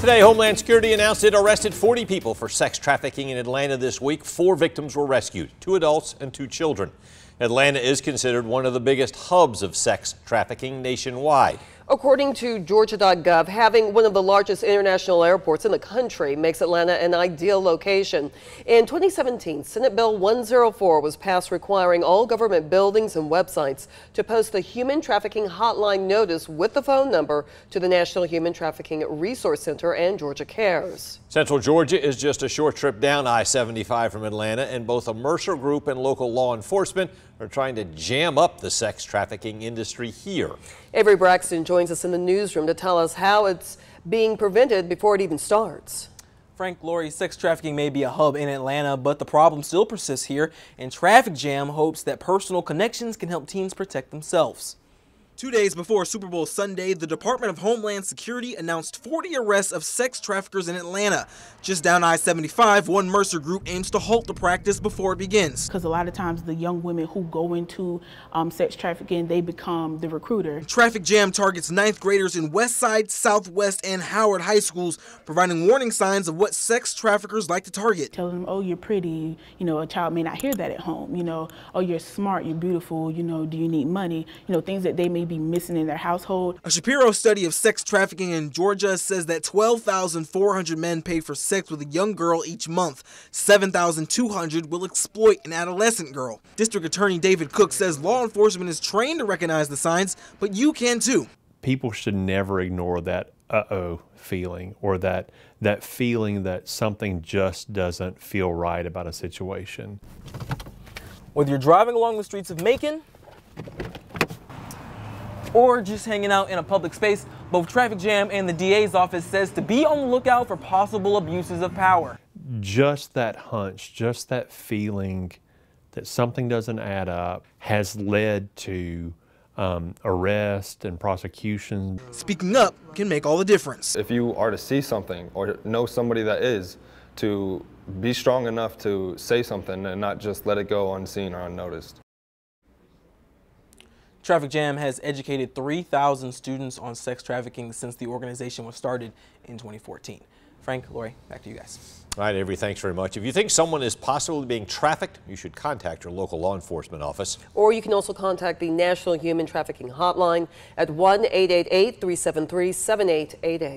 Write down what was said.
Today, Homeland Security announced it arrested 40 people for sex trafficking in Atlanta this week. 4 victims were rescued, 2 adults and 2 children. Atlanta is considered one of the biggest hubs of sex trafficking nationwide. According to Georgia.gov, having one of the largest international airports in the country makes Atlanta an ideal location. In 2017, Senate Bill 104 was passed requiring all government buildings and websites to post the human trafficking hotline notice with the phone number to the National Human Trafficking Resource Center and Georgia Cares. Central Georgia is just a short trip down I-75 from Atlanta, and both a Mercer Group and local law enforcement are trying to jam up the sex trafficking industry here. Avery Braxton joins us in the newsroom to tell us how it's being prevented before it even starts. Frank, Lori, sex trafficking may be a hub in Atlanta, but the problem still persists here, and Traffic Jam hopes that personal connections can help teens protect themselves. 2 days before Super Bowl Sunday, the Department of Homeland Security announced 40 arrests of sex traffickers in Atlanta. Just down I-75, one Mercer Group aims to halt the practice before it begins. Because a lot of times the young women who go into sex trafficking, they become the recruiter. Traffic Jam targets 9th graders in West Side, Southwest, and Howard high schools, providing warning signs of what sex traffickers like to target. Tell them, oh, you're pretty, a child may not hear that at home, oh, you're smart, you're beautiful, do you need money, things that they may be missing in their household. A Shapiro study of sex trafficking in Georgia says that 12,400 men pay for sex with a young girl each month. 7,200 will exploit an adolescent girl. District Attorney David Cook says law enforcement is trained to recognize the signs, but you can too. People should never ignore that uh-oh feeling, or that feeling that something just doesn't feel right about a situation. Whether you're driving along the streets of Macon or just hanging out in a public space, both Traffic Jam and the DA's office says to be on the lookout for possible abuses of power. Just that hunch, just that feeling that something doesn't add up has led to arrest and prosecution. Speaking up can make all the difference. If you are to see something or know somebody that is, to be strong enough to say something and not just let it go unseen or unnoticed. Traffic Jam has educated 3,000 students on sex trafficking since the organization was started in 2014. Frank, Lori, back to you guys. All right, Avery, thanks very much. If you think someone is possibly being trafficked, you should contact your local law enforcement office. Or you can also contact the National Human Trafficking Hotline at 1-888-373-7888.